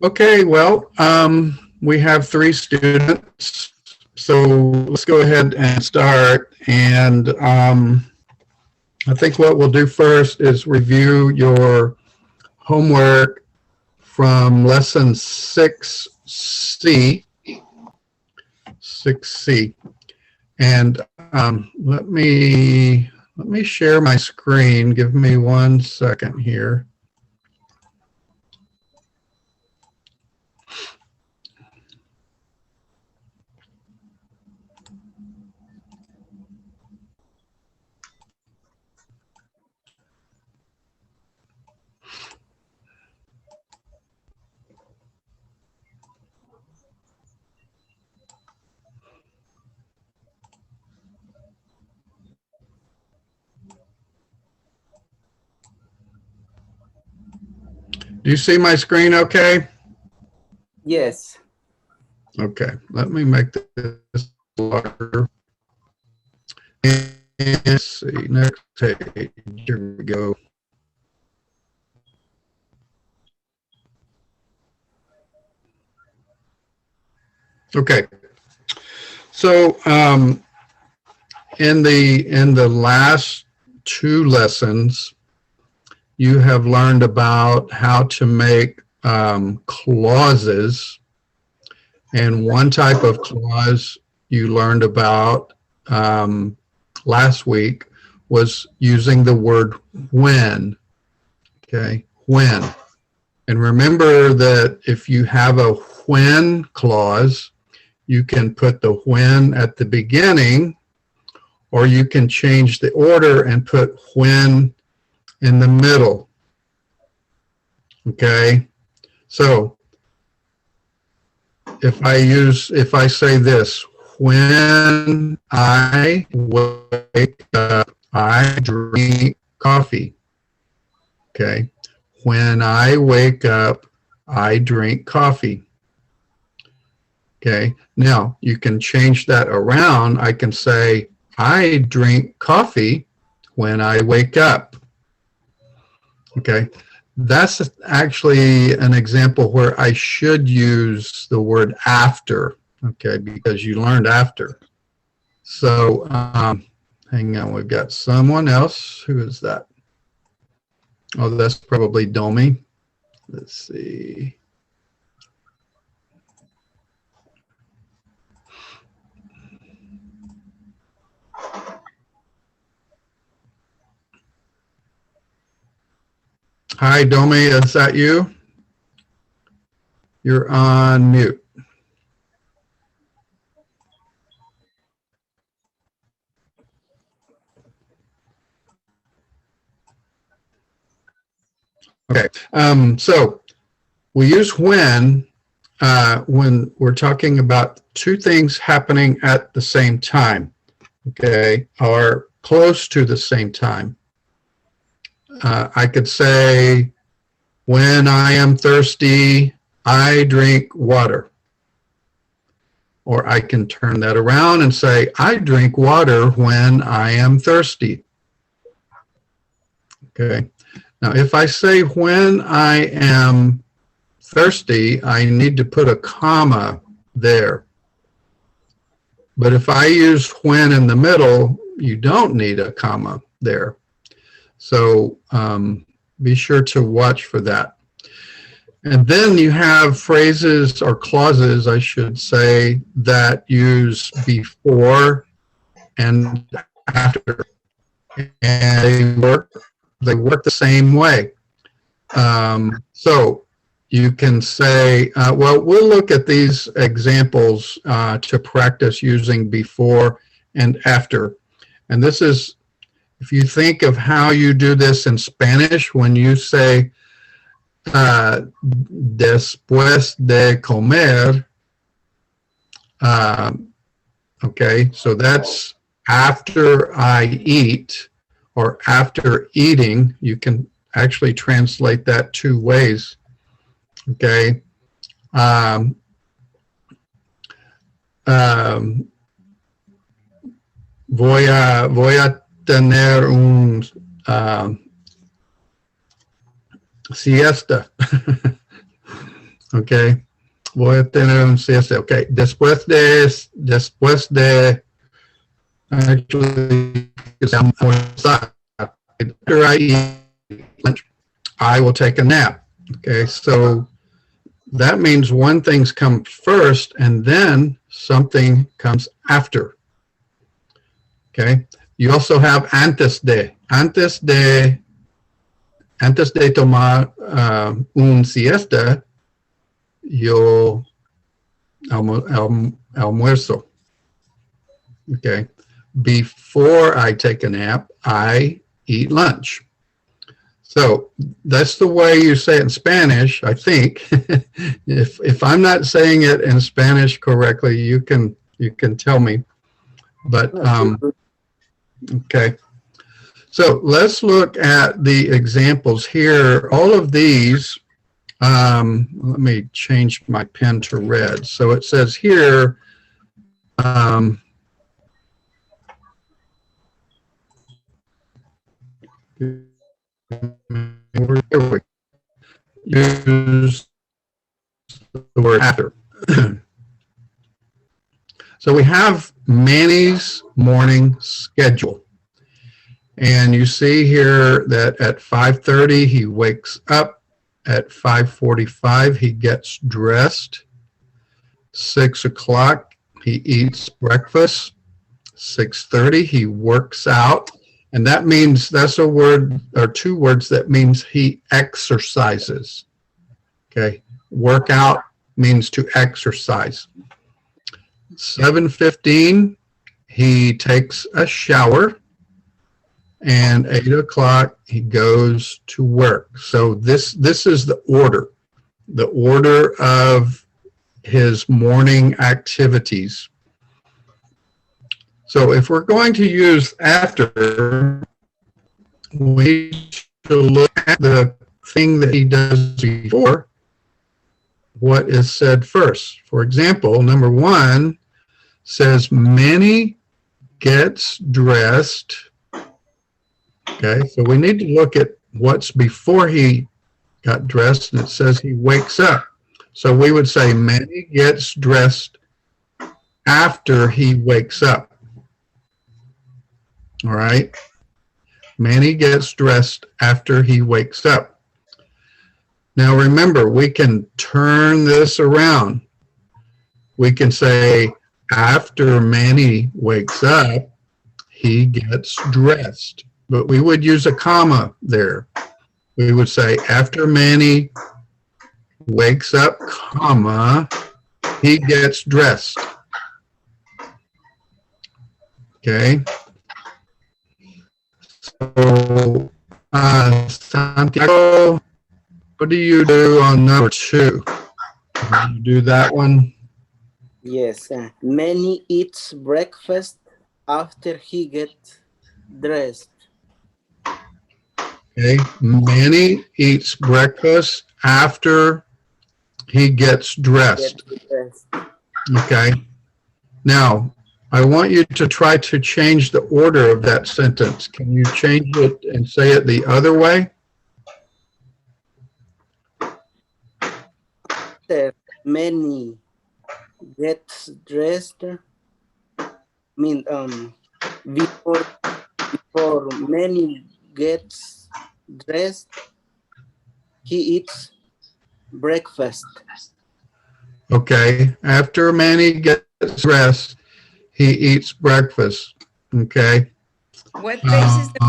Okay, well, we have 3 students, so let's go ahead and start. And I think what we'll do first is review your homework from lesson 6C. 6C. And let me share my screen. Give me 1 second here. Do you see my screen okay? Yes. Okay, let me make this larger. And let's see, next page, here we go. Okay, so in the last 2 lessons, you have learned about how to make clauses. And one type of clause you learned about last week was using the word when. Okay, when. And remember that if you have a when clause, you can put the when at the beginning, or you can change the order and put when in the middle. Okay, so if I say this, when I wake up, I drink coffee. Okay, when I wake up, I drink coffee. Okay, now you can change that around. I can say, I drink coffee when I wake up. Okay, that's actually an example where I should use the word after, okay, because you learned after. So hang on, we've got someone else. Who is that? Oh, that's probably Domi. Let's see. Hi, Domi, is that you? You're on mute. Okay, so we use when we're talking about 2 things happening at the same time, okay, or close to the same time. I could say, when I am thirsty, I drink water. Or I can turn that around and say, I drink water when I am thirsty. Okay. Now, if I say when I am thirsty, I need to put a comma there. But if I use when in the middle, you don't need a comma there. So be sure to watch for that. And then you have phrases or clauses, I should say, that use before and after. And they work the same way. So you can say, well, we'll look at these examples to practice using before and after. And this is, if you think of how you do this in Spanish, when you say, después de comer, okay, so that's after I eat, or after eating. You can actually translate that 2 ways, okay. Voy a tener un siesta. Okay. Voy a tener un siesta. Okay. Después de, actually, after I eat lunch, I will take a nap. Okay. So that means one thing's come first and then something comes after. Okay. You also have antes de. Antes de tomar un siesta, yo almuerzo. Okay. Before I take a nap, I eat lunch. So that's the way you say it in Spanish, I think. If I'm not saying it in Spanish correctly, you can tell me. But okay. So let's look at the examples here. All of these, let me change my pen to red. So it says here, use the word after. So we have Manny's morning schedule. And you see here that at 5:30 he wakes up. At 5:45 he gets dressed. 6 o'clock he eats breakfast. 6:30 he works out. And that means, that's a word or two words that means he exercises. Okay. Workout means to exercise. 7:15 he takes a shower. And 8 o'clock he goes to work. So this is the order of his morning activities. So if we're going to use after, we should look at the thing that he does before what is said first. For example, number 1 says Manny gets dressed. Okay, so we need to look at what's before he got dressed, and it says he wakes up. So we would say Manny gets dressed after he wakes up. All right. Manny gets dressed after he wakes up. Now remember, we can turn this around. We can say after Manny wakes up, he gets dressed. But we would use a comma there. We would say after Manny wakes up, comma, he gets dressed. Okay. So, Santiago, what do you do on number 2? You do that one? Yes. Manny eats breakfast after he gets dressed. Okay. Manny eats breakfast after he gets dressed. Okay. Now, I want you to try to change the order of that sentence. Can you change it and say it the other way? After Manny gets dressed, before Manny gets dressed, he eats breakfast. Okay. After Manny gets dressed, he eats breakfast. Okay. What page is the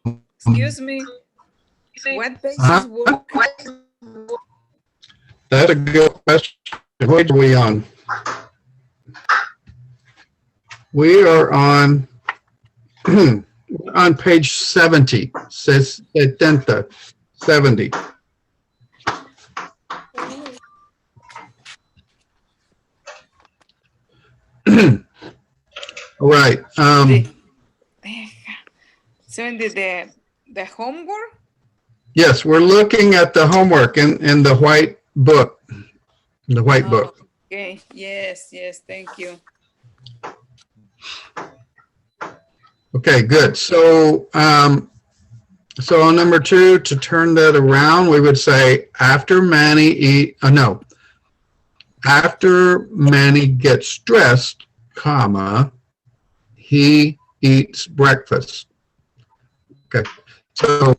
book? Excuse me. What page is book? That's a good question. What are we on? We are on on page 70. Says 70. All right. So in the homework? Yes, we're looking at the homework in the white book. The white book. Okay. Yes. Thank you. Okay, good. So, so on number 2, to turn that around, we would say after Manny after Manny gets dressed, comma, he eats breakfast. Okay, so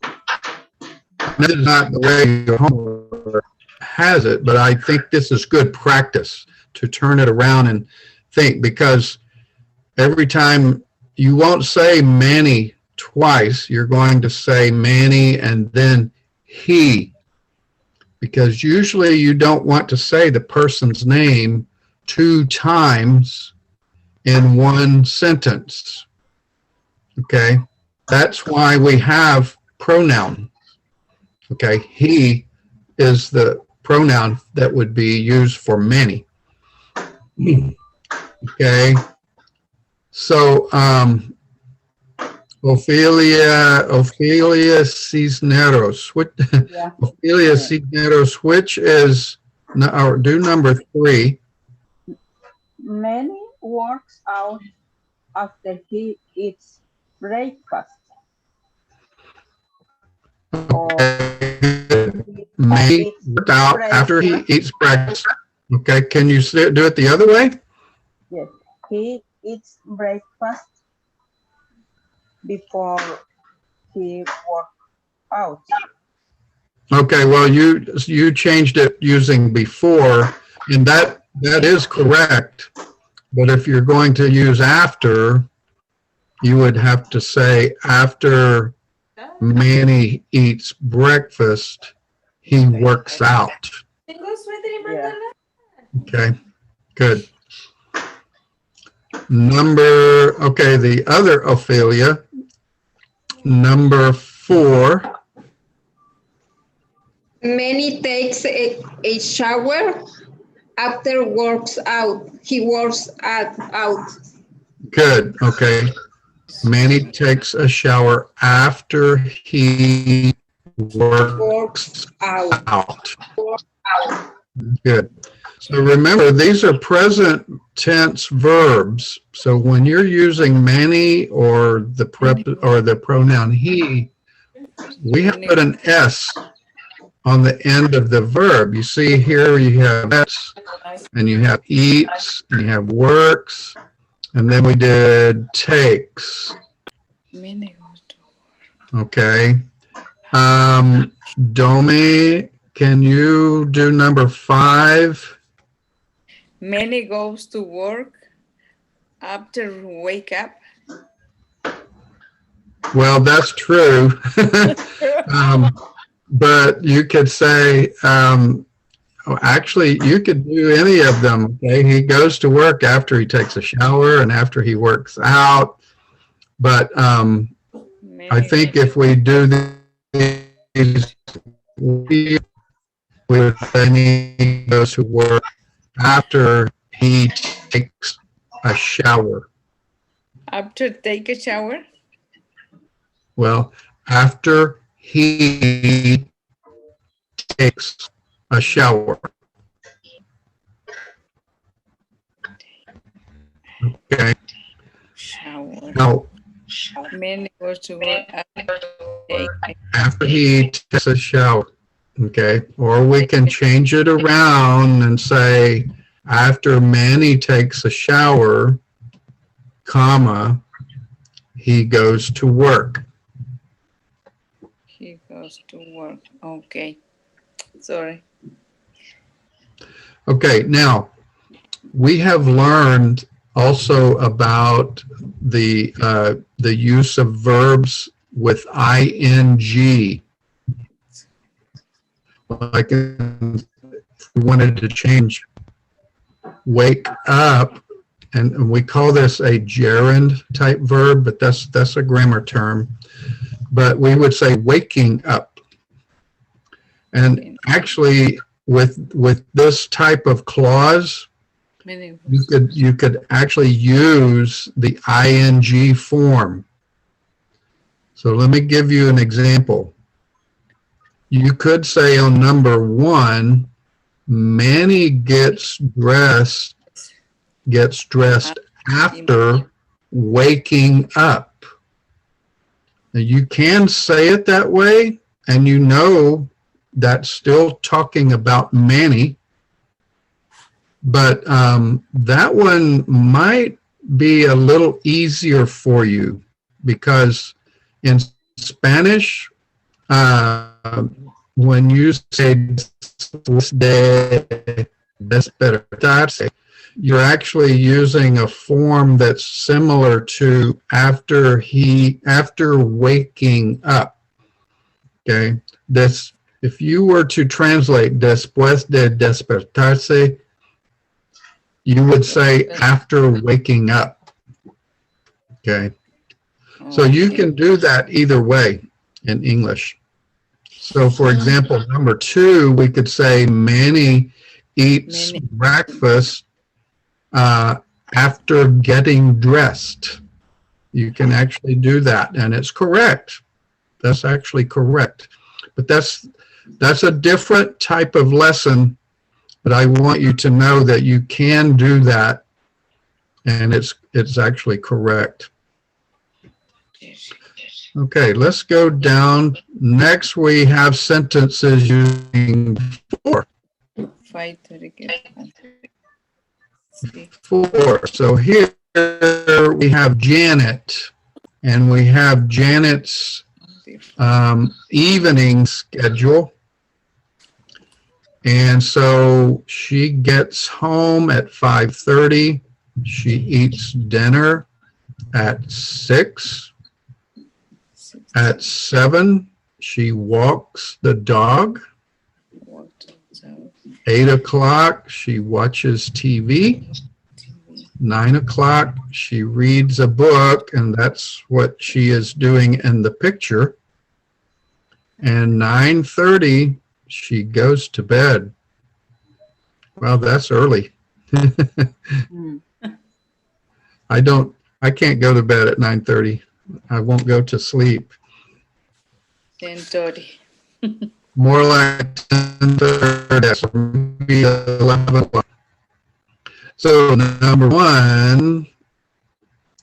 this is not the way your homework has it, but I think this is good practice to turn it around and think, because every time you won't say Manny twice, you're going to say Manny and then he, because usually you don't want to say the person's name 2 times in one sentence. Okay, that's why we have pronoun. Okay, he is the pronoun that would be used for many. Okay, so Ophelia Cisneros, Yeah. Ophelia Cisneros, which is, or do number 3. Manny works out after he eats breakfast. Manny worked out after he eats breakfast. Okay, can you do it the other way? Yes, he eats breakfast before he works out. Okay, well, you changed it using before, and that is correct. But if you're going to use after, you would have to say after Manny eats breakfast, he works out. Yeah. Okay, good. Okay, the other Ophelia, number 4. Manny takes a shower after works out. He works out. Good, okay. Manny takes a shower after he works out. Good. So remember, these are present tense verbs. So when you're using Manny or the pronoun he, we have put an S on the end of the verb. You see here you have S, and you have eats, and you have works, and then we did takes. Okay. Domi, can you do number 5? Manny goes to work after wake up. Well, that's true. But you could say, actually, you could do any of them. Okay, he goes to work after he takes a shower and after he works out. But I think if we do these, we would then he goes to work after he takes a shower. After take a shower? Well, after he takes a shower. Okay. Shower. Now, Manny goes to work after he takes a shower. Okay. Or we can change it around and say, after Manny takes a shower, comma, he goes to work. He goes to work. Okay. Sorry. Okay, now we have learned also about the use of verbs with ing. Like if we wanted to change wake up, and we call this a gerund type verb, but that's a grammar term. But we would say waking up. And actually, with this type of clause, you could actually use the ing form. So let me give you an example. You could say on number 1, Manny gets dressed after waking up. Now you can say it that way, and you know that's still talking about Manny. But that one might be a little easier for you because in Spanish, when you say de despertarse, you're actually using a form that's similar to after waking up. Okay, this, if you were to translate después de despertarse, you would say after waking up. Okay, so you can do that either way in English. So for example, number 2, we could say Manny eats breakfast after getting dressed. You can actually do that, and it's correct. That's actually correct. But that's a different type of lesson, but I want you to know that you can do that, and it's actually correct. Okay, let's go down. Next, we have sentences using for. For. So here we have Janet, and we have Janet's evening schedule. And so she gets home at 5:30. She eats dinner at 6. At 7, she walks the dog. 8 o'clock, she watches TV. 9 o'clock, she reads a book, and that's what she is doing in the picture. And 9:30, she goes to bed. Well, that's early. I can't go to bed at 9:30. I won't go to sleep. 10:30. More like 10:30, so maybe 11 o'clock. So number 1,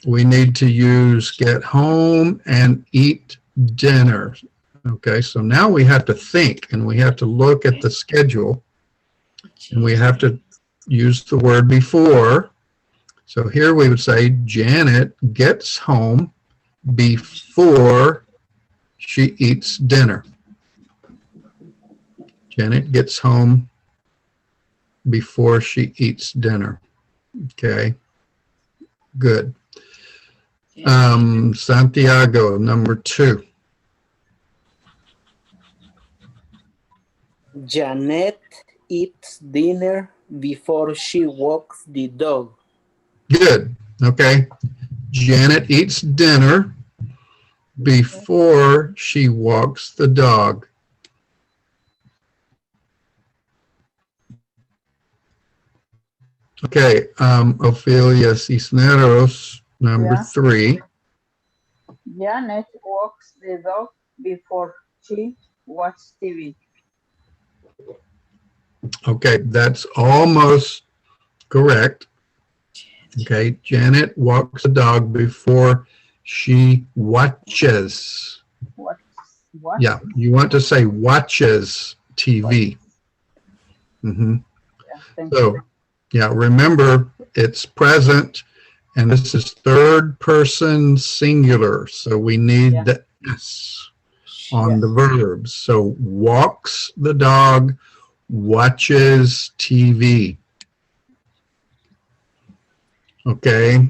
we need to use get home and eat dinner. Okay, so now we have to think, and we have to look at the schedule, and we have to use the word before. So here we would say Janet gets home before she eats dinner. Janet gets home before she eats dinner. Okay, good. Santiago, number 2. Janet eats dinner before she walks the dog. Good. Okay. Janet eats dinner before she walks the dog. Okay. Ophelia Cisneros, number 3. Janet walks the dog before she watches TV. Okay, that's almost correct. Okay, Janet walks the dog before she watches. What? Yeah, you want to say watches TV. Mm-hmm. Yeah, thank So, you. yeah, remember it's present, and this is third person singular. So we need the S on the verbs. So walks the dog, watches TV. Okay,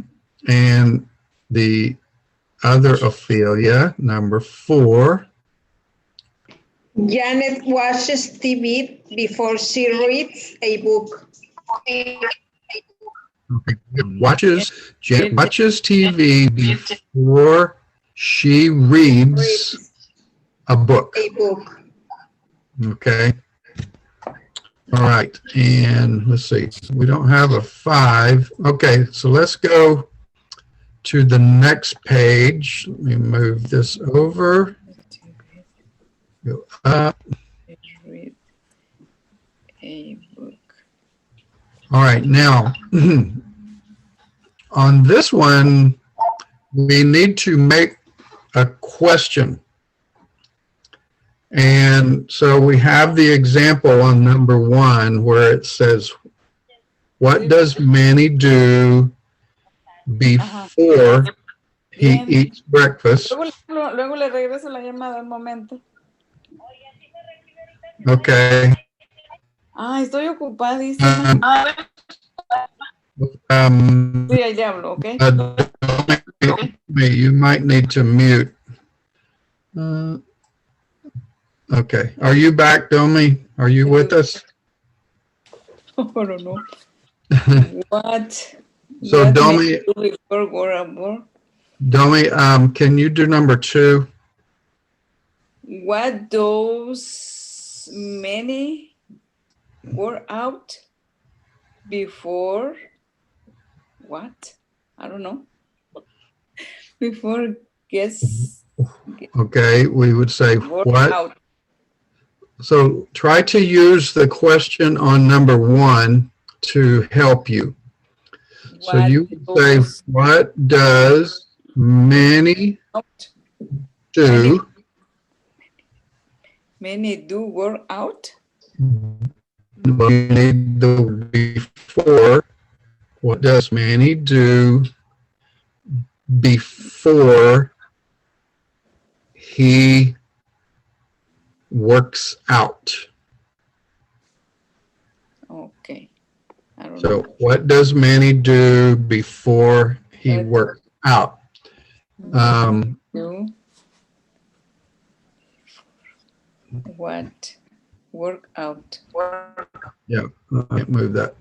and the other Ophelia, number 4. Janet watches TV before she reads a book. Okay. Janet watches TV before she reads a book. A book. Okay. All right, and let's see. We don't have a 5. Okay, so let's go to the next page. Let me move this over. Go up. Read a book. All right, now on this one, we need to make a question. And so we have the example on number 1 where it says, What does Manny do before he Bien. eats breakfast? Luego le regreso la llamada un momento. Okay. Ah, estoy ocupadísima. Sí, ahí le hablo, ¿ok? You might need to mute. Okay. Are you back, Domi? Are you with us? I don't know. What? So What Domi, may you do before work? Domi, can you do number 2? What does many work out before what? I don't know. Before gets Okay, we would say work what? out. So try to use the question on number 1 to help you. So What you would say, does what does many out? do Many do work out? Well, you need the word before. What does Manny do before he works out? Okay. I don't So know. what does Manny do before he What works out? do what work out? Yeah, I can't move that.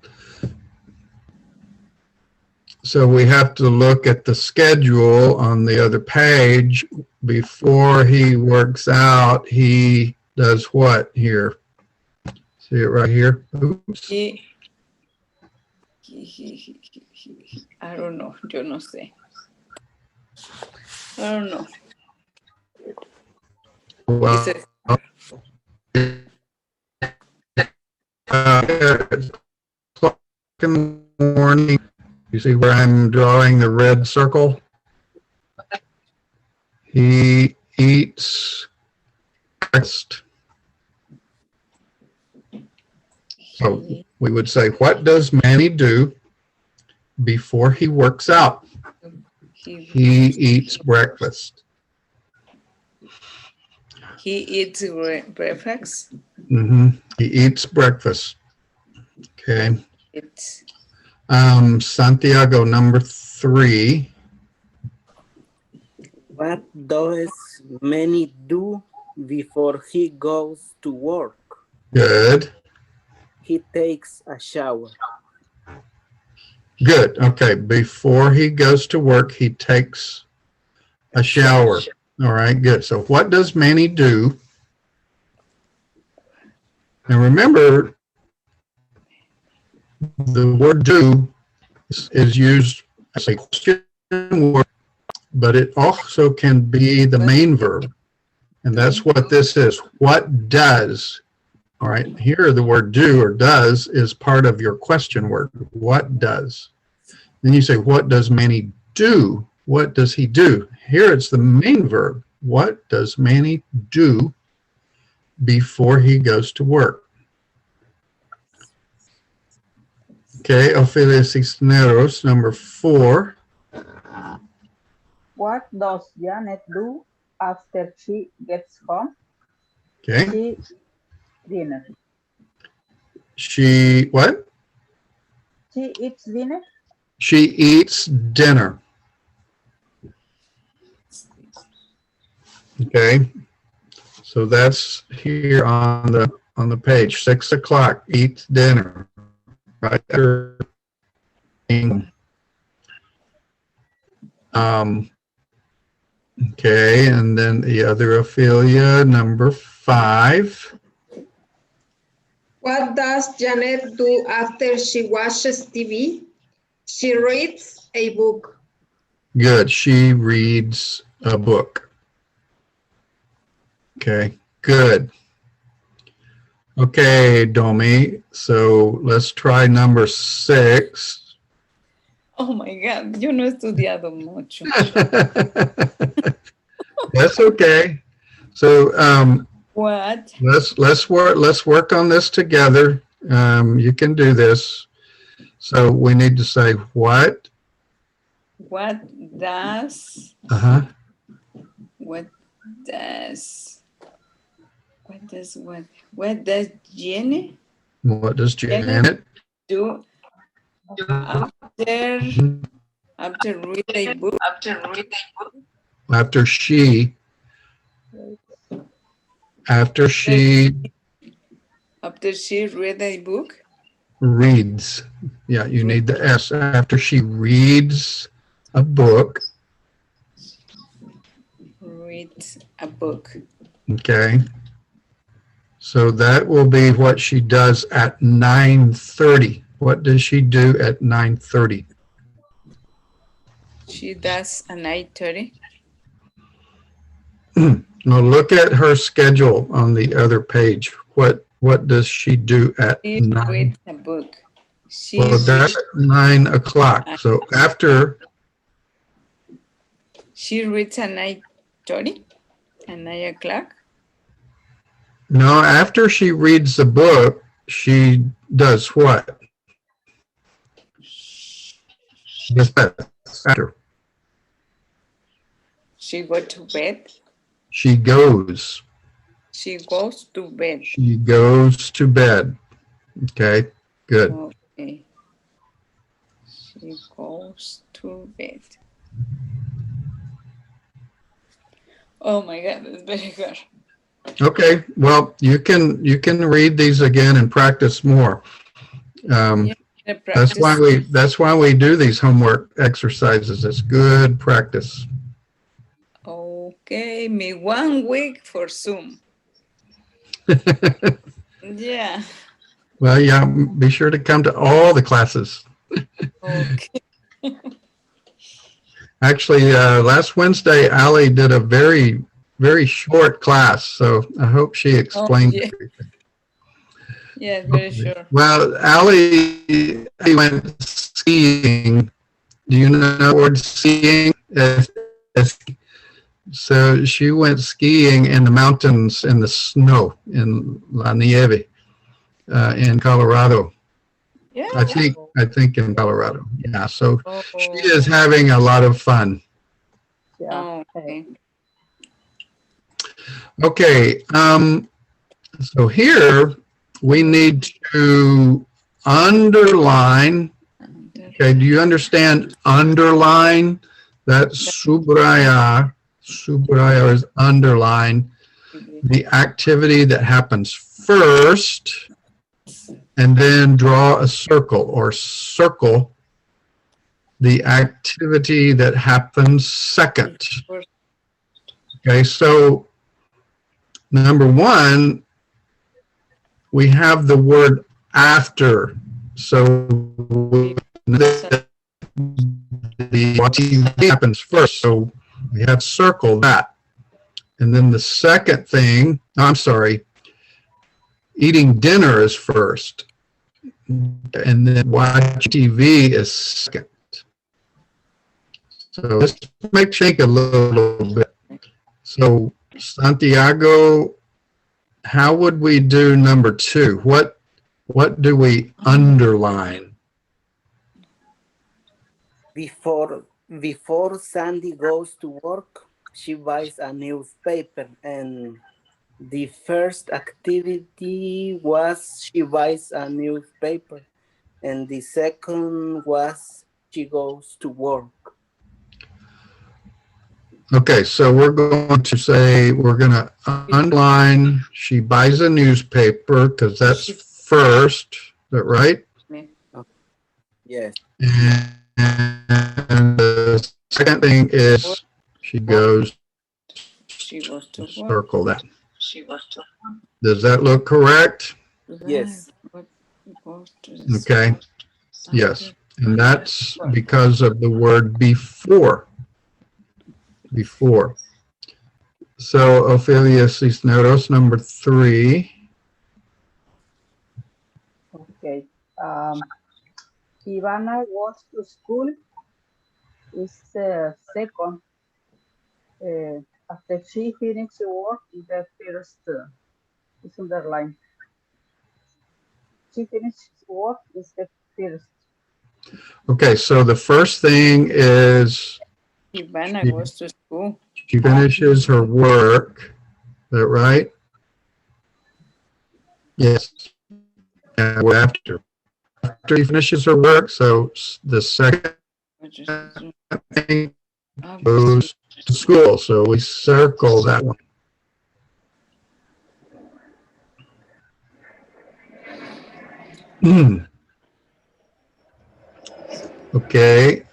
So we have to look at the schedule on the other page. Before he works out, he does what here? See it right here? Oops. I don't know. Yo no sé. I don't know. Well, Dice, it's o'clock in the morning. You see where I'm drawing the red circle? He eats breakfast. So we would say, what does Manny do before he works out? He eats breakfast. he eats breakfast. He eats breakfast. Okay. It's Santiago, number 3. What does Manny do before he goes to work? Good. He takes a shower. Good. Okay. Before he goes to work, he takes a shower. All right. Good. So what does Manny do? And remember, the word do is used as a question word, but it also can be the main verb. And that's what this is. What does? All right. Here, the word do or does is part of your question word. What does? Then you say, what does Manny do? What does he do? Here, it's the main verb. What does Manny do before he goes to work? Okay, Ophelia Cisneros, number 4. What does Janet do after she gets home? Okay. She eats dinner. She, what? She eats dinner. She eats dinner. Okay. So that's here on the page. 6 o'clock, eats dinner. Right there. Okay, and then the other Ophelia, number 5. What does Janet do after she watches TV? She reads a book. Good. She reads a book. Okay, good. Okay, Domi. So let's try number 6. Oh my God, yo no he estudiado mucho. That's okay. So What? let's work on this together. You can do this. So we need to say what? What does, Uh-huh. what does, what does Jenny What does Janet do after, after read a book? after she after she After she read a book? reads? Yeah, you need the S. After she reads a book, Read a book. okay? So that will be what she does at 9:30. What does she do at 9:30? She does a 9:30. Now look at her schedule on the other page. What does she do at She 9? reads a book. She Well, that's reads, at 9 o'clock. So after, she reads at 9:30, at 9 o'clock. no, after she reads the book, she does what? Yes, after. She goes to bed. She goes. She goes to bed. She goes to bed. Okay, good. Okay. She goes to bed. Oh my God, that's very good. Okay, well, you can read these again and practice more. Yeah, That's why we do these homework exercises. It's good practice. Okay, me 1 week for Zoom. Yeah. Well, yeah, be sure to come to all the classes. Okay. Actually, last Wednesday, Allie did a very, very short class, so I hope she explained yeah. everything. Yeah, very sure. Well, Allie went skiing. Do you know the word skiing? So she went skiing in the mountains in the snow in La Nieve in Colorado. Yeah. I think in Colorado. Yeah, so she Oh, is having a lot of fun. Yeah. okay. Okay, so here we need to underline. Okay, do you understand underline? That's subraya. Subraya is underline the activity that happens first, and then draw a circle or circle the activity that happens second. Okay, so number one, we have the word after. So the activity happens first. So we have circle that. And then the second thing, I'm sorry, eating dinner is first. And then watch TV is second. So let's think a little bit. So Santiago, how would we do number two? What do we underline? Before Sandy goes to work, she buys a newspaper, and the first activity was she buys a newspaper, and the second was she goes to work. Okay, so we're going to say we're going to underline she buys a newspaper because that's first. Is that right? Yes. And the second thing is she goes to circle that. Does that look correct? Yes. Okay. Yes. And that's because of the word before. Before. So Ophelia Cisneros, number 3. Okay. Ivana goes to school is second. After she finishes work, the first is underlined. She finishes work is the first. Okay, so the first thing is Ivana goes to school. she finishes her work. Is that right? Yes. Yeah, after she finishes her work, so the second thing goes to school. So we circle that one. Okay.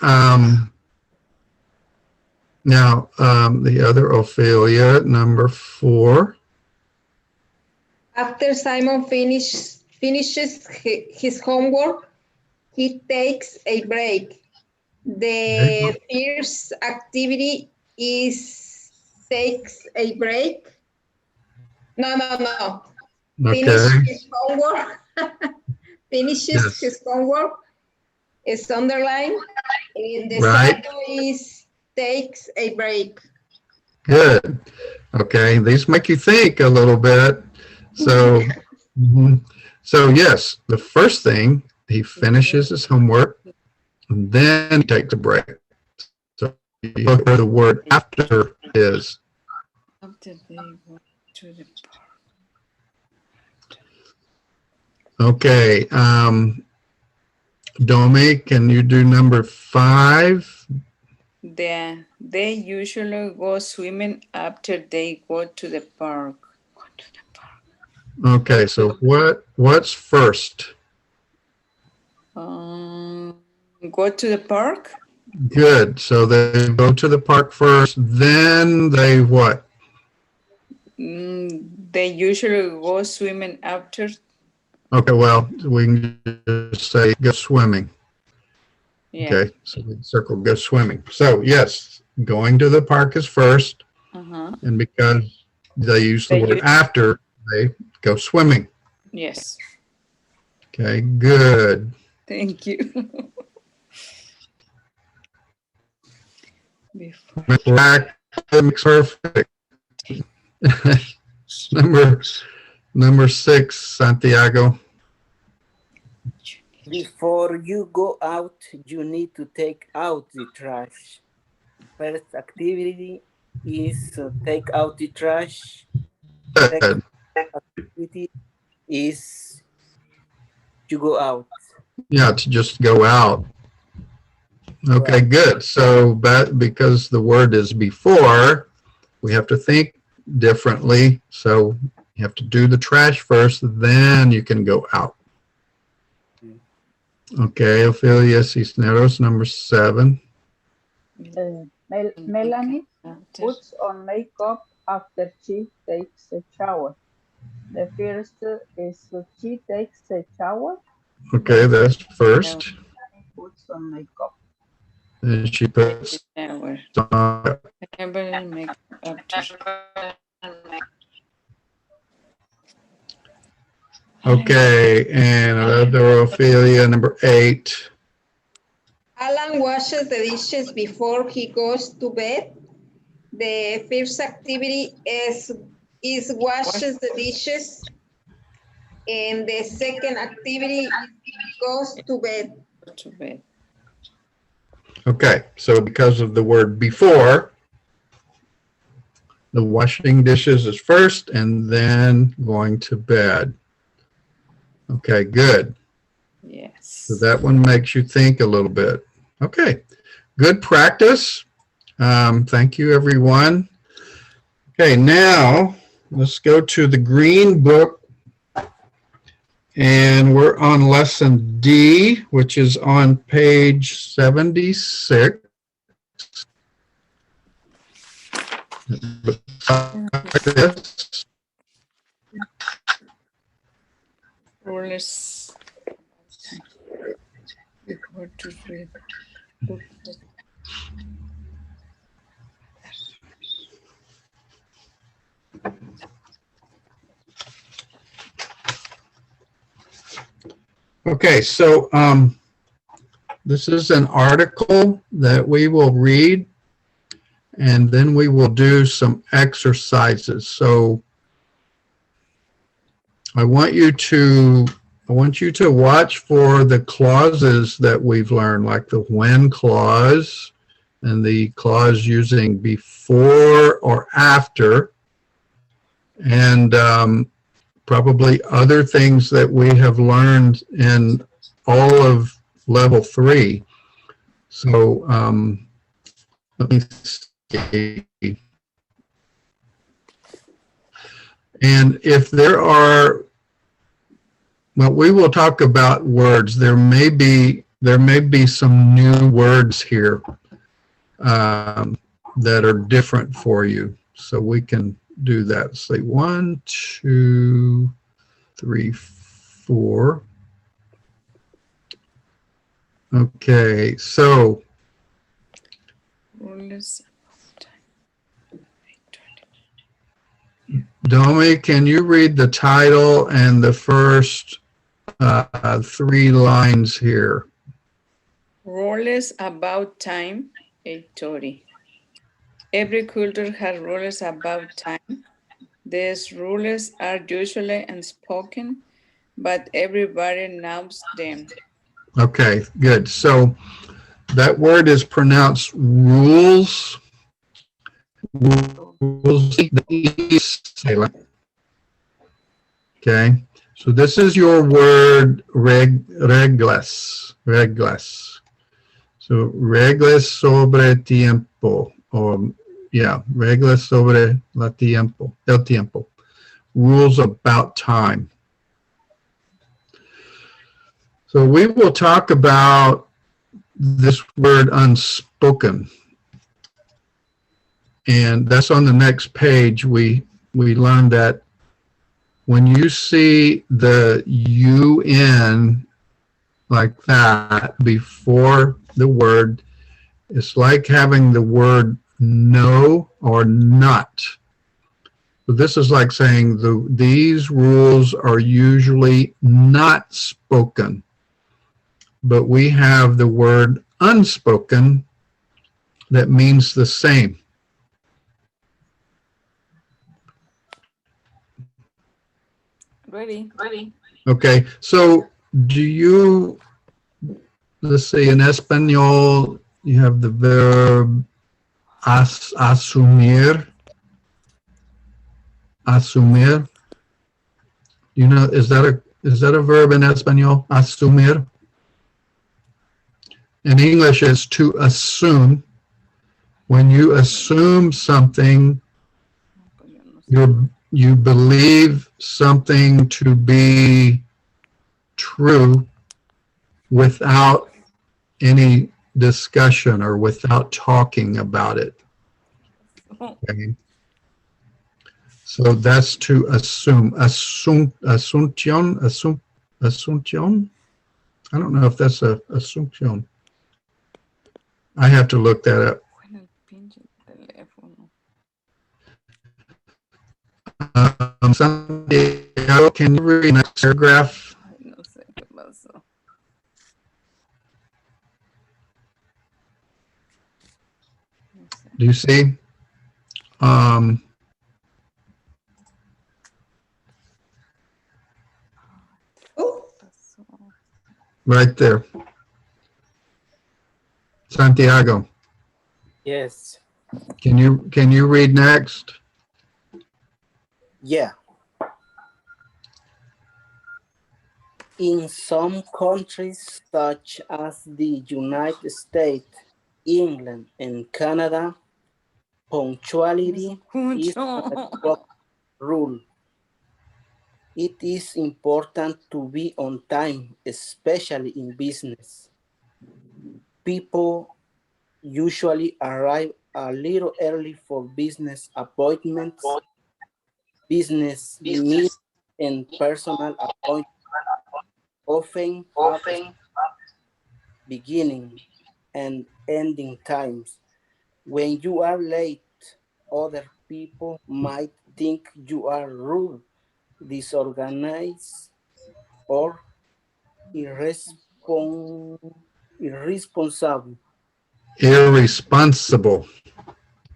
Now, the other Ophelia, number 4. After Simon finishes his homework, he takes a break. The first activity is takes a break. No. Okay. Finish his homework. Finishes Yes. his homework. Is underlined. And the Right. second is takes a break. Good. Okay. These make you think a little bit. So, so yes, the first thing, he finishes his homework, and then he takes a break. So you look for the word after is. After they go to the park. Okay. Domi, can you do number 5? They usually go swimming after they go to the park. Okay, so what's first? Go to the park. Good. So they go to the park first, then they what? They usually go swimming after. Okay, well, we can just say go swimming. Yeah. Okay, so we circle go swimming. So yes, going to the park is first, and because they use the word after, they go swimming. Yes. Okay, good. Thank you. Makes perfect. Number 6, Santiago. Before you go out, you need to take out the trash. First activity is take out the trash. Second activity is to go out. Yeah, to just go out. Okay, Right. good. So, but because the word is before, we have to think differently. So you have to do the trash first, then you can go out. Okay, Ophelia Cisneros, number 7. Melanie puts on makeup after she takes a shower. The first is she takes a shower. Okay, that's first. Melanie puts on makeup. And she puts Shower. on. Make after. Okay, and another Ophelia, number 8. Alan washes the dishes before he goes to bed. The first activity is washes the dishes. And the second activity goes to bed. To bed. Okay, so because of the word before, the washing dishes is first and then going to bed. Okay, good. Yes. So that one makes you think a little bit. Okay, good practice. Thank you, everyone. Okay, now let's go to the green book. And we're on lesson D, which is on page 76. Rules. Before to read. Okay, so this is an article that we will read, and then we will do some exercises. So I want you to I want you to watch for the clauses that we've learned, like the when clause and the clause using before or after, and probably other things that we have learned in all of level 3. So let me see. And if there are, well, we will talk about words. There may be some new words here that are different for you. So we can do that. Say 1, 2, 3, 4. Okay, so Rules. Domi, can you read the title and the first 3 lines here? Rules about time, 8:30. Every culture has rules about time. These rules are usually unspoken, but everybody knows them. Okay, good. So that word is pronounced rules. Rules, the E is silent. Okay, so this is your word reglas. So reglas sobre tiempo, or yeah, reglas sobre el tiempo. Rules about time. So we will talk about this word unspoken. And that's on the next page. We learned that when you see the UN like that before the word, it's like having the word no or not. So this is like saying these rules are usually not spoken, but we have the word unspoken that means the same. Ready? Okay, so do you, let's see, in Espanol, you have the verb asumir. Asumir. You know, is that a verb in Espanol? Asumir. In English, it's to assume. When you assume something, you believe something to be true without any discussion or without talking about it. Okay. So that's to assume. Asunción. I don't know if that's a asunción. I have to look that up. Santiago, can you read the next paragraph? No sé qué pasó. Do you see? Right there. Santiago, Yes. can you read next? Yeah. In some countries, such as the United States, England, and Canada, punctuality is a top rule. It is important to be on time, especially in business. People usually arrive a little early for business appointments, business meetings, and personal appointments. Often have beginning and ending times. When you are late, other people might think you are rude, disorganized, or irresponsible. Irresponsible. Irresponsible.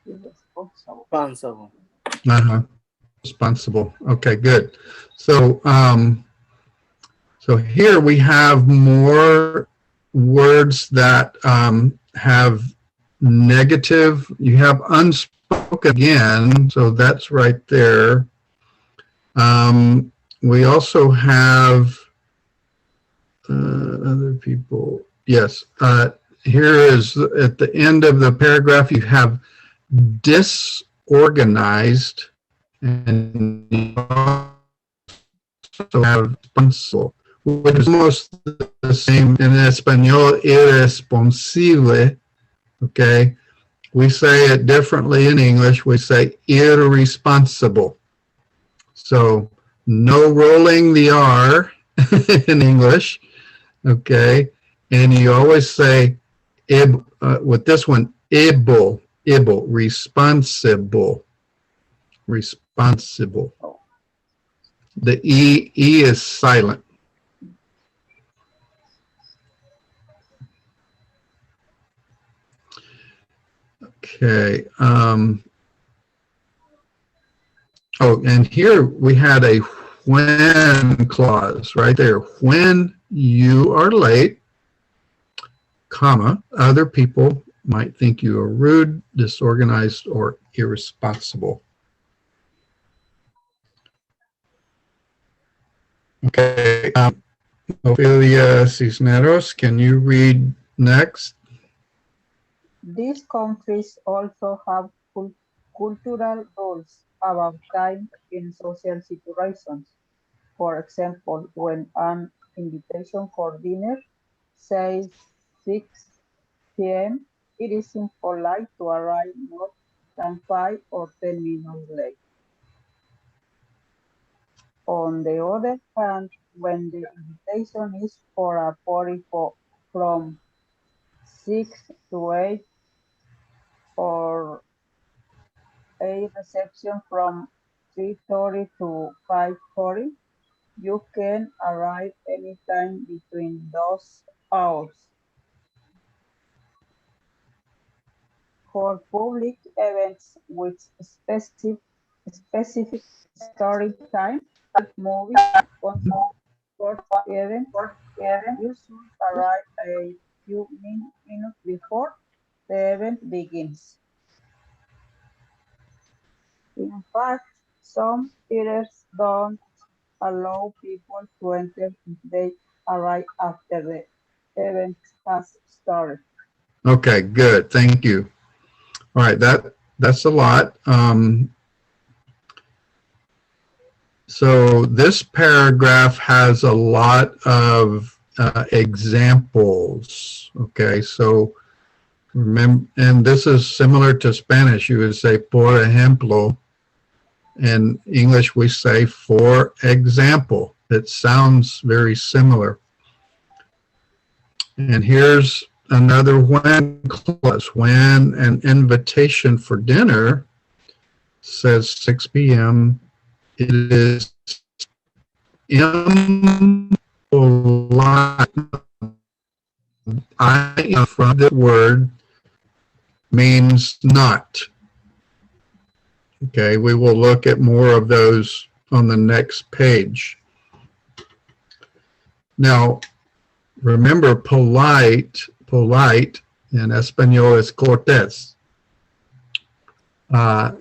Responsible. Responsible. Okay, good. So, So here we have more words that have negative. You have unspoken again, so that's right there. We also have other people. Yes, here is at the end of the paragraph, you have disorganized, and you also have responsible, which is almost the same in Espanol, irresponsible. Okay, we say it differently in English. We say irresponsible. So no rolling the R in English. Okay, and you always say with this one, able, responsible. The E is silent. Okay. Oh, and here we had a when clause right there. When you are late, comma, other people might think you are rude, disorganized, or irresponsible. Okay. Ophelia Cisneros, can you read next? These countries also have cultural rules about time in social situations. For example, when an invitation for dinner says 6 p.m., it is impolite to arrive more than 5 or 10 minutes late. On the other hand, when the invitation is for a party from 6 to 8 or a reception from 3:30 to 5:30, you can arrive anytime between those hours. For public events with specific start time, like movie, concert, event, you should arrive a few minutes before the event begins. In fact, some theaters don't allow people to enter if they arrive after the event has started. Okay, good. Thank you. All right, that's a lot. So this paragraph has a lot of examples. Okay, so remember, and this is similar to Spanish. You would say, por ejemplo. In English, we say, for example. It sounds very similar. And here's another when clause. When an invitation for dinner says 6 p.m., it is impolite. I from the word means not. Okay, we will look at more of those on the next page. Now, remember, polite in Espanol is cortés.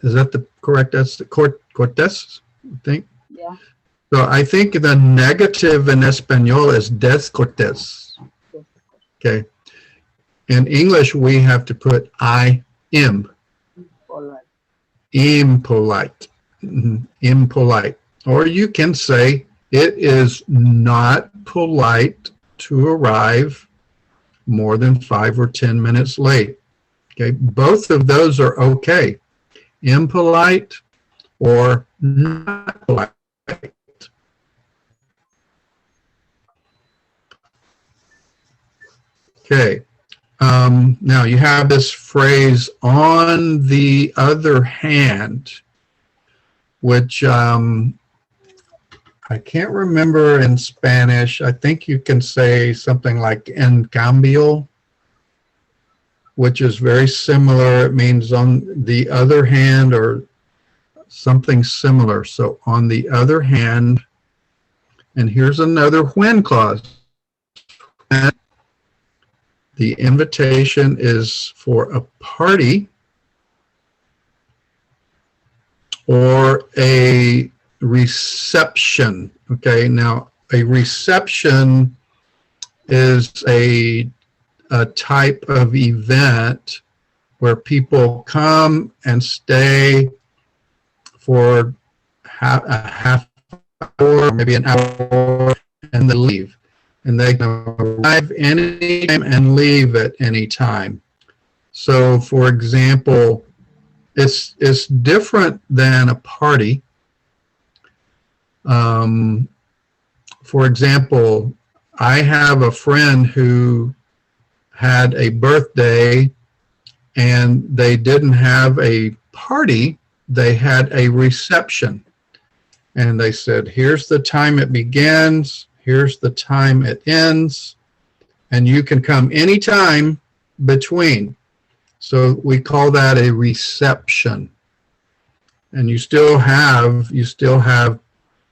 Is that the correct? That's the cortés, I think. Yeah. So I think the negative in Espanol is descortés. Okay. In English, we have to put I am. Polite. Impolite. Impolite. Or you can say it is not polite to arrive more than 5 or 10 minutes late. Okay, both of those are okay. Impolite or not polite. Okay, now you have this phrase, on the other hand, which I can't remember in Spanish. I think you can say something like en cambio, which is very similar. It means on the other hand or something similar. So on the other hand, And here's another when clause. When the invitation is for a party or a reception. Okay, now a reception is a type of event where people come and stay for a half hour, maybe an hour, and they leave. And they can arrive anytime and leave at any time. So, for example, it's different than a party. For example, I have a friend who had a birthday and they didn't have a party, they had a reception. And they said, here's the time it begins, here's the time it ends, and you can come anytime between. So we call that a reception. And you still have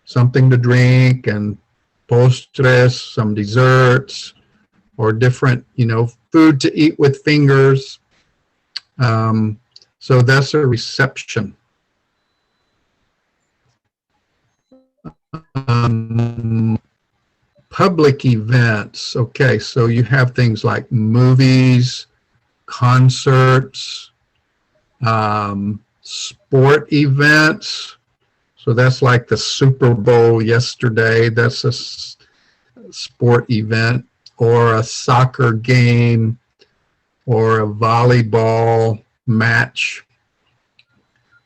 something to drink and postres, some desserts, or different, food to eat with fingers. So that's a reception. Public events. Okay, so you have things like movies, concerts, sport events. So that's like the Super Bowl yesterday. That's a sport event, or a soccer game, or a volleyball match.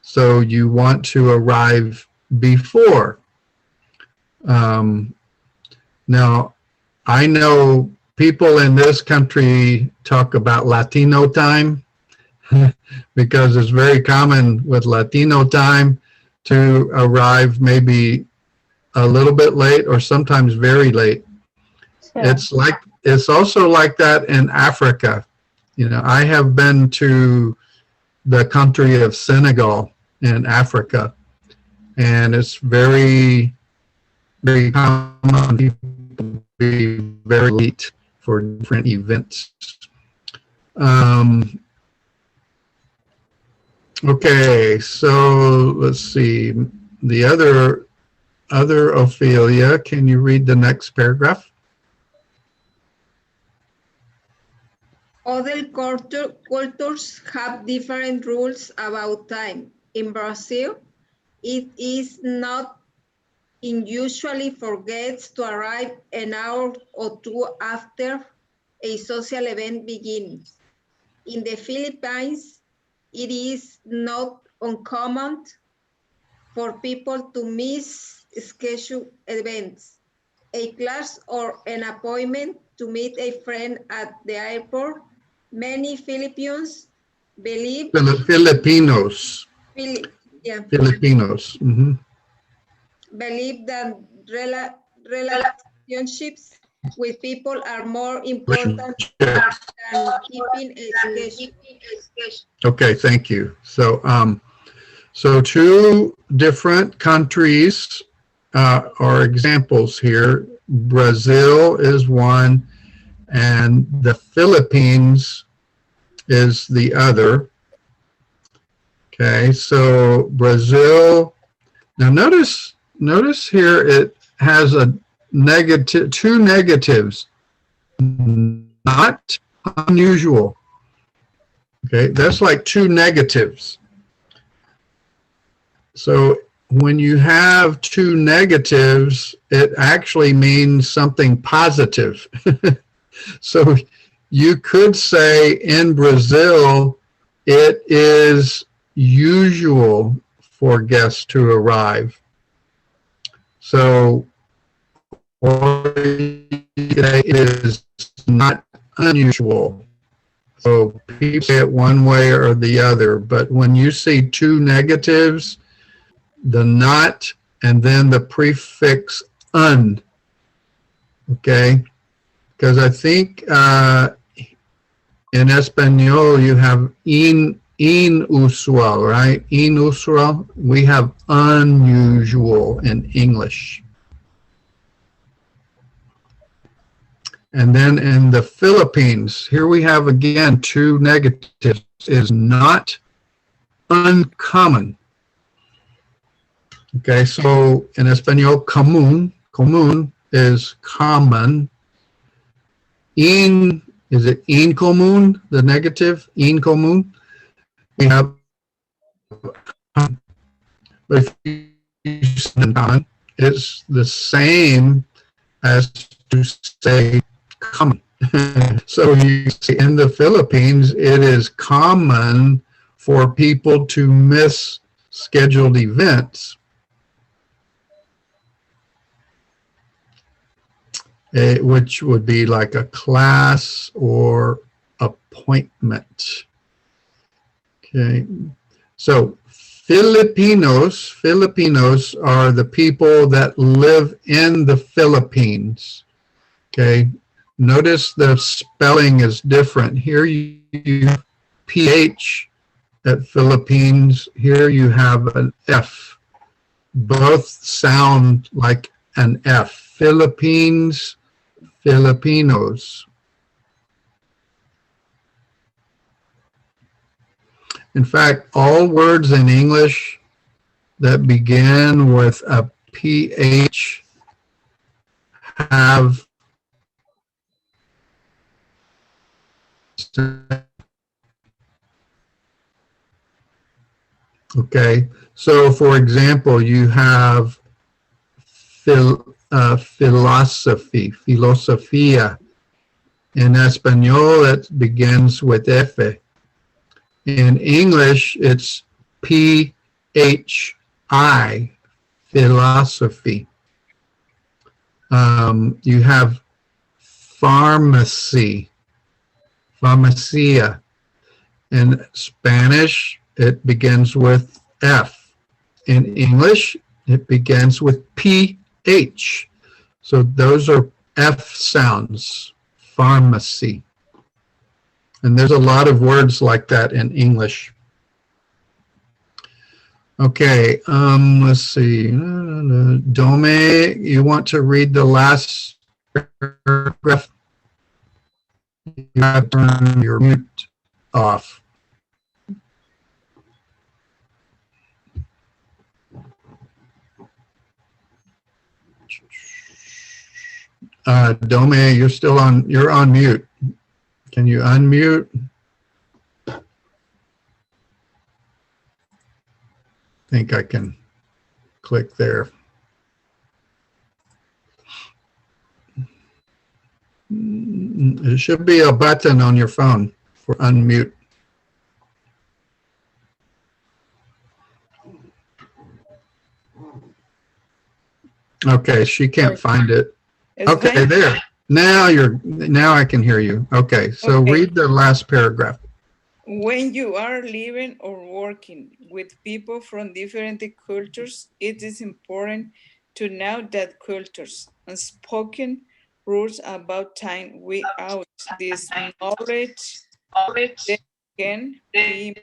So you want to arrive before. Now, I know people in this country talk about Latino time because it's very common with Latino time to arrive maybe a little bit late or sometimes very late. Yeah. It's also like that in Africa. I have been to the country of Senegal in Africa, and it's very, very common people to be very late for different events. Okay, so let's see. The other Ophelia, can you read the next paragraph? Other cultures have different rules about time. In Brazil, it is not unusually forgets to arrive an hour or two after a social event begins. In the Philippines, it is not uncommon for people to miss scheduled events, a class or an appointment to meet a friend at the airport. Many Filipinos believe Filipinos. Filipinos. Mm-hmm. Believe that relationships with people are more important than keeping a schedule. Okay, thank you. So, so two different countries are examples here. Brazil is one, and the Philippines is the other. Okay, so Brazil. Now notice here it has a negative, two negatives. Not unusual. Okay, that's like two negatives. So when you have two negatives, it actually means something positive. So you could say in Brazil, it is usual for guests to arrive. So, or it is not unusual. So people say it one way or the other, but when you see two negatives, the not and then the prefix un, okay? Because I think in Espanol you have inusual, right? Inusual. We have unusual in English. And then in the Philippines, here we have again two negatives, is not uncommon. Okay, so in Espanol, común is common. Is it incomún, the negative, incomún? We have, but if you use uncommon, it's the same as to say common. So you see in the Philippines, it is common for people to miss scheduled events, which would be like a class or appointment. Okay, so Filipinos are the people that live in the Philippines. Okay, notice the spelling is different. Here you have PH at Philippines, here you have an F. Both sound like an F. Philippines, Filipinos. In fact, all words in English that begin with a PH have okay. So for example, you have philosophy, filosofía. In Espanol, it begins with F. In English, it's PHI, philosophy. You have pharmacy, pharmacia. In Spanish, it begins with F. In English, it begins with PH. So those are F sounds, pharmacy. And there's a lot of words like that in English. Okay, let's see. Dome, you want to read the last paragraph? You have to turn your mute off. Dome, you're on mute. Can you unmute? I think I can click there. It should be a button on your phone for unmute. Okay, she can't find it. Okay, there. Now I can hear you. Okay, so Okay. read the last paragraph. When you are living or working with people from different cultures, it is important to know that cultures and spoken rules about time. Without this knowledge, they can be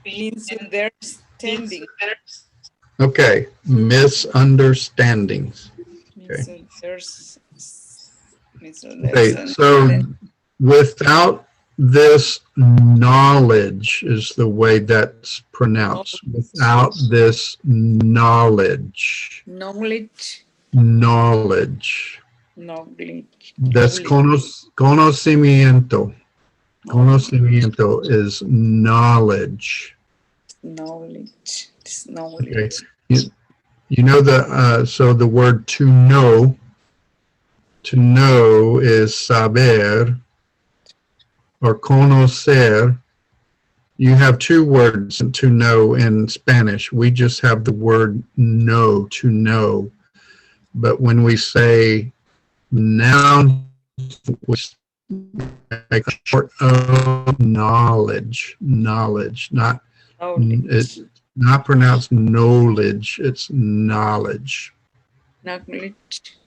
misunderstanding. Okay, misunderstandings. Okay, so without this knowledge is the way that's pronounced. Without this knowledge. Knowledge. Knowledge. Knowledge. That's conocimiento. Conocimiento is knowledge. Knowledge. It's knowledge. Okay. You know so the word to know is saber or conocer. You have two words to know in Spanish. We just have the word know, to know. But when we say noun, we make a short of knowledge, not it's not pronounced knowledge, it's knowledge. Knowledge.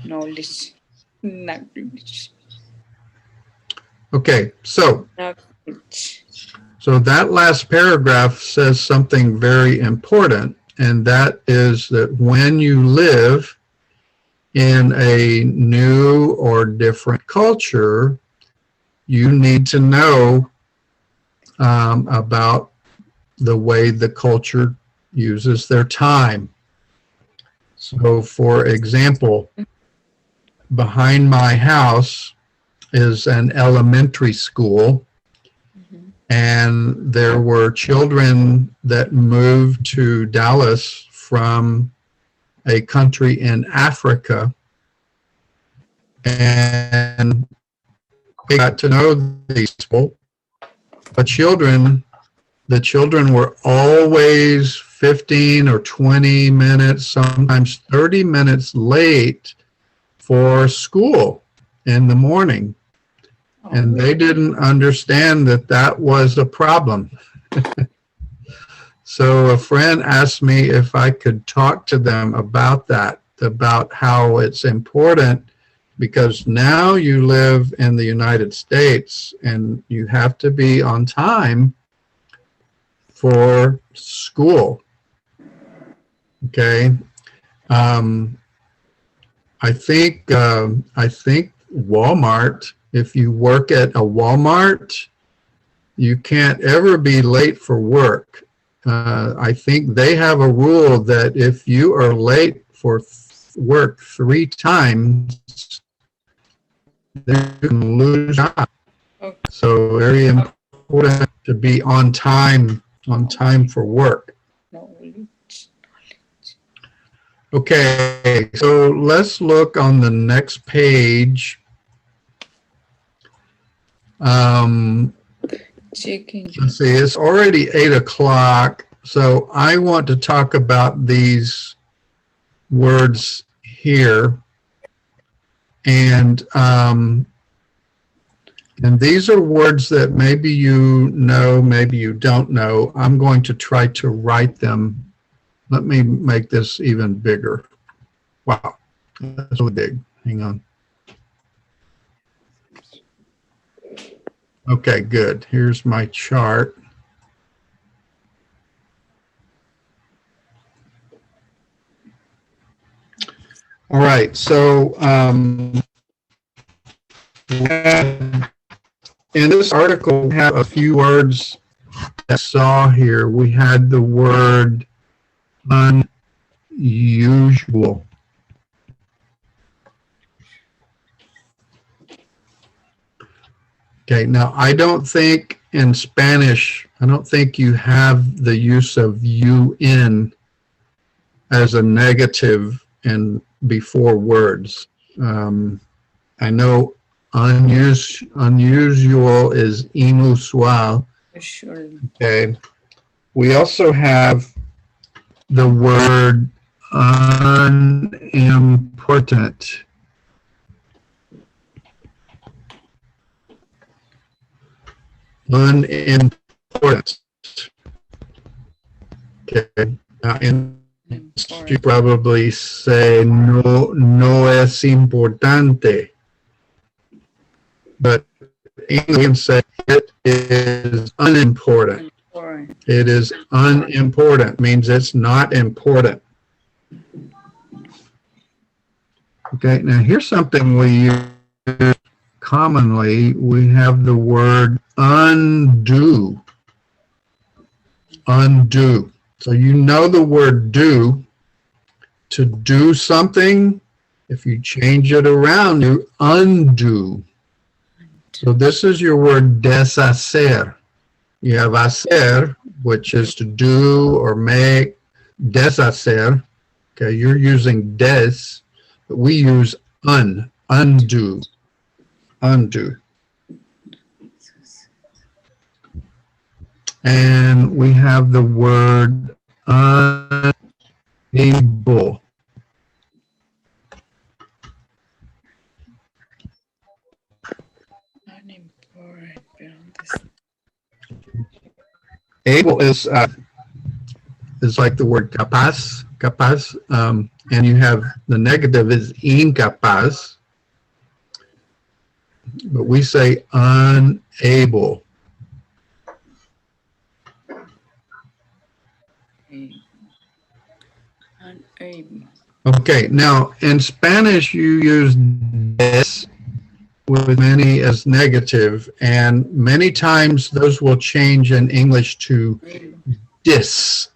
Knowledge. Knowledge. Okay, so Knowledge. that last paragraph says something very important, and that is that when you live in a new or different culture, you need to know about the way the culture uses their time. So, for example, behind my house is an elementary school, and there were children that moved to Dallas from a country in Africa, and we got to know these people. The children were always 15 or 20 minutes, sometimes 30 minutes late for school in the morning. And they didn't understand that that was a problem. So a friend asked me if I could talk to them about that, about how it's important, because now you live in the United States and you have to be on time for school. Okay. I think Walmart, if you work at a Walmart, you can't ever be late for work. I think they have a rule that if you are late for work 3 times, then you can lose your job. Okay. So very important to be on time for work. Okay, so let's look on the next page. Chicken. Let's see, it's already 8 o'clock, so I want to talk about these words here. And these are words that maybe you know, maybe you don't know. I'm going to try to write them. Let me make this even bigger. Wow, that's really big. Hang on. Okay, good. Here's my chart. All right, so in this article, we have a few words I saw here. We had the word unusual. Okay, now I don't think in Spanish, I don't think you have the use of un as a negative and before words. I know unusual is inusual. Sure. Okay. We also have the word unimportant. Unimportant. Okay. Now, you probably say no es importante. But English can say it is unimportant. It is unimportant, means it's not important. Okay, now here's something we use commonly. We have the word undo. Undo. So you know the word do. To do something, if you change it around, you undo. So this is your word deshacer. You have hacer, which is to do or make. Deshacer. Okay, you're using des, but we use undo. Undo. And we have the word unable. Able is like the word capaz, and you have the negative is incapaz, but we say unable. Unable. Okay, now in Spanish you use des with many as negative, and many times those will change in English to dis.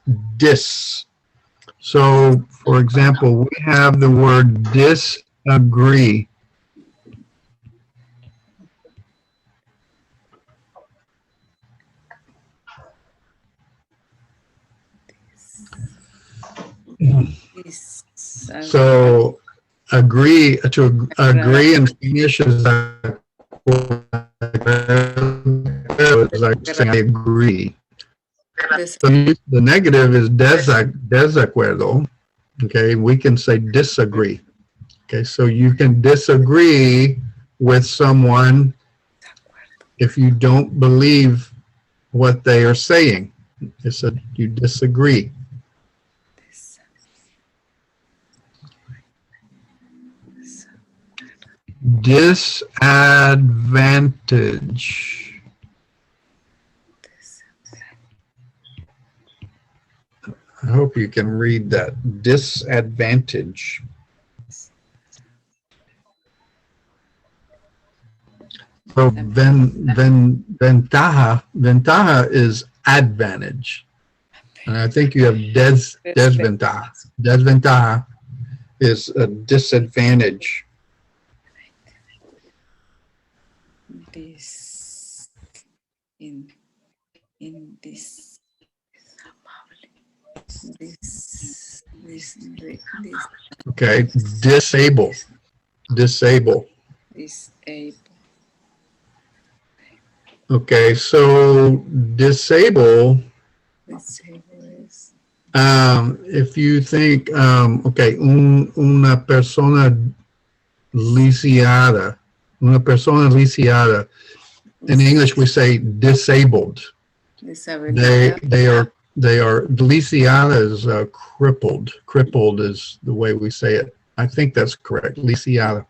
So, for example, we have the word disagree. This, So, to agree in Spanish is like saying I agree. So the negative is desacuerdo. Okay, we can say disagree. Okay, so you can disagree with someone if you don't believe what they are saying. It's a, you disagree. Disadvantage. I hope you can read that. Disadvantage. So ventaja is advantage. And I think you have desventaja. Desventaja is a disadvantage. this in this this Okay, disable. Disable. disable. Okay, so disable, Is if you think, okay, una persona lisiada, una persona lisiada, in English we say disabled. disability. They are, lisiada is crippled. Crippled is the way we say it. I think that's correct, lisiada.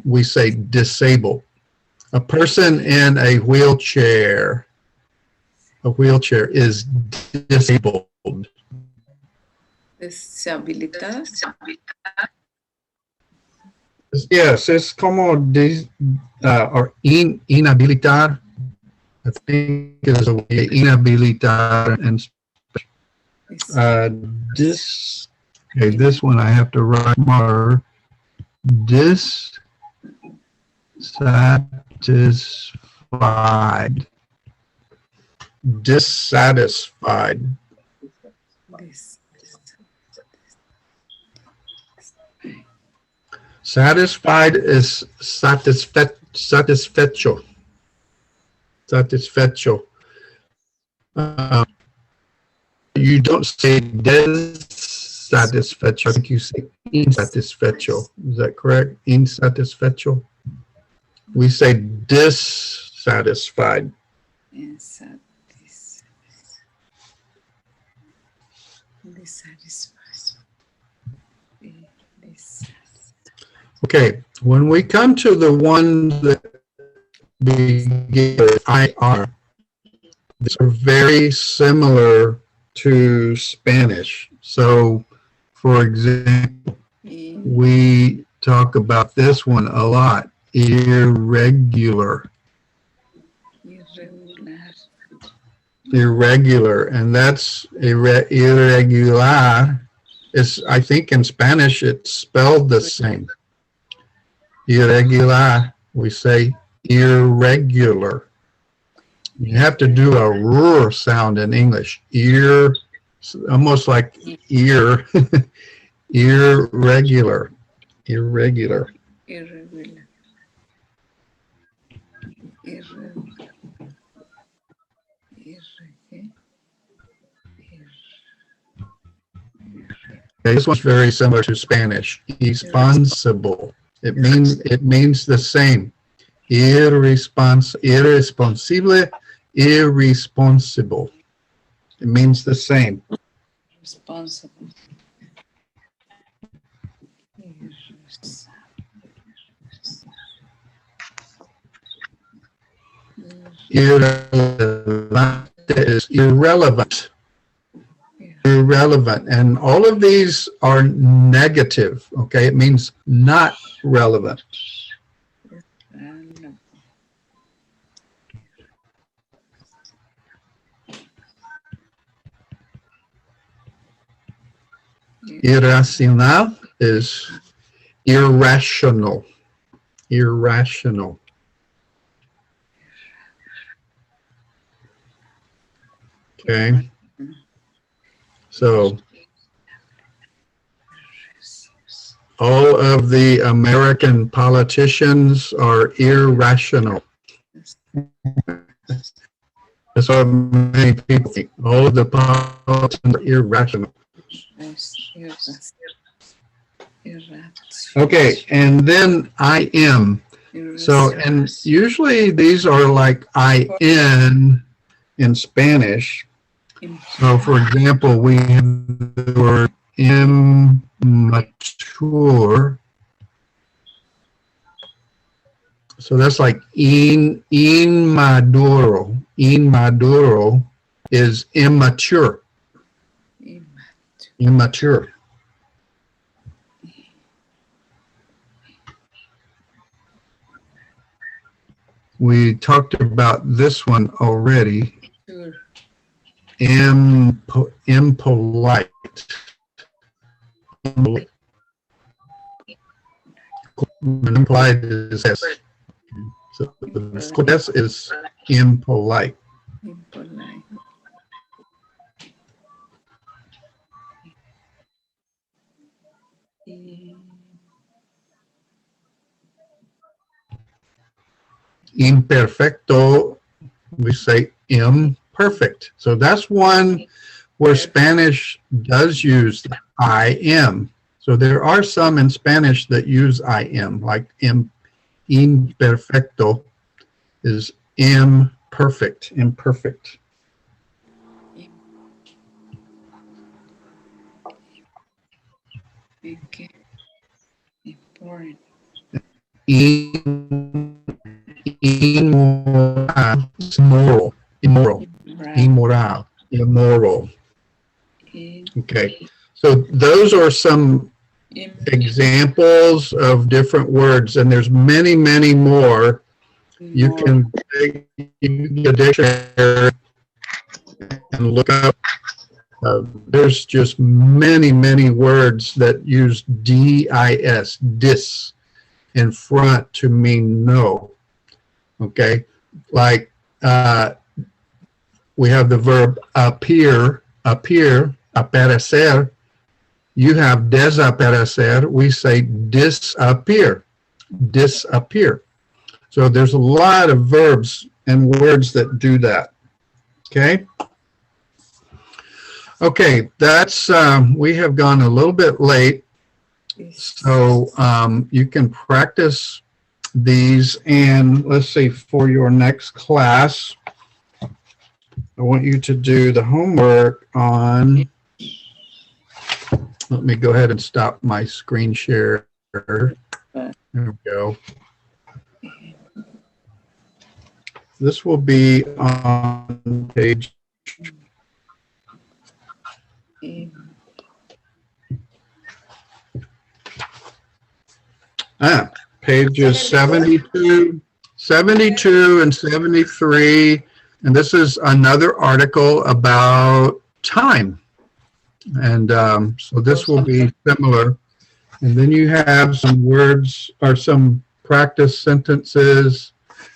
We say disabled. A person in a wheelchair is disabled. Deshabilitada. Yes, es como or inhabilitar. I think is a way inhabilitar and okay, this one I have to write more. Dissatisfied. Dissatisfied. Satisfied is satisfecho. Satisfecho. You don't say dissatisfecho. I think you say insatisfecho. Is that correct? Insatisfecho. We say dissatisfied. Okay, when we come to the ones that begin with IR, these are very similar to Spanish. So, for example, we talk about this one a lot, irregular. Irregular, and that's irregular. Is, I think in Spanish it's spelled the same. Irregular, we say irregular. You have to do a r sound in English. Ear, almost like ear. Irregular. Irregular. Irregular. This one's very similar to Spanish. Irresponsible. It means the same. Irresponsible, irresponsible. It means the same. Responsible. Irrelevant is irrelevant. irrelevant. And all of these are negative, okay? It means not relevant. Irracional is irrational. Irrational. Okay. So all of the American politicians are irrational. That's what many people think. All of the politicians are irrational. Okay, and then I am. So, and usually these are like in Spanish. So, for example, we have the word immature. So that's like inmaduro. Inmaduro is immature. Immature. We talked about this one already. Impolite. Impolite is this. So this is impolite. Impolite. Imperfecto, we say imperfect. So that's one where Spanish does use I am. So there are some in Spanish that use I am, like imperfecto is imperfect, imperfect. Okay. Important. Immoral, immoral, immoral, immoral. Okay, so those are some examples of different words, and there's many, many more. You can take a dictionary and look up. There's just many, many words that use dis, dis, in front to mean no. Okay, like we have the verb appear, aparecer. You have desaparecer. We say disappear, disappear. So there's a lot of verbs and words that do that. Okay. Okay, that's we have gone a little bit late, so you can practice these, and let's see, for your next class, I want you to do the homework on, let me go ahead and stop my screen share. There we go. This will be on page pages 72 and 73, and this is another article about time, and so this will be similar. And then you have some words or some practice sentences,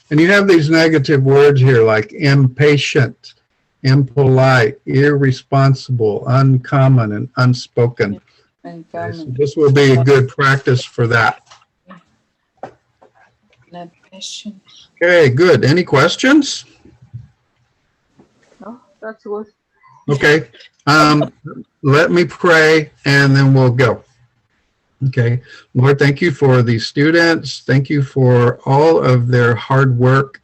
and you have these negative words here like impatient, impolite, irresponsible, uncommon, and unspoken. Okay, so this will be a good practice for that. Okay, good. Any questions? No, that's good. Okay. Let me pray and then we'll go. Okay. Lord, thank you for these students. Thank you for all of their hard work.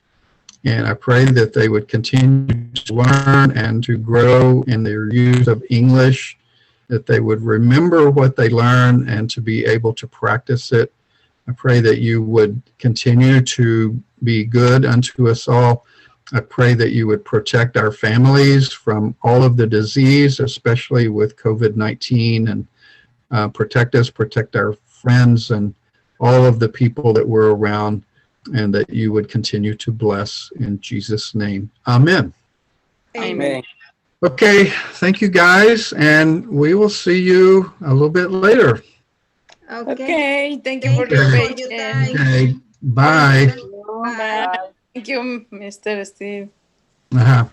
And I pray that they would continue to learn and to grow in their use of English, that they would remember what they learn and to be able to practice it. I pray that you would continue to be good unto us all. I pray that you would protect our families from all of the disease, especially with COVID-19, and protect us, protect our friends and all of the people that we're around, and that you would continue to bless in Jesus' name. Amen. Amen. Okay, thank you guys, and we will see you a little bit later. Okay. Okay, thank you Thank for your you for Okay. your patience. time. Okay, bye. You. Bye. Bye. Thank you, Mr. Steve. Uh-huh.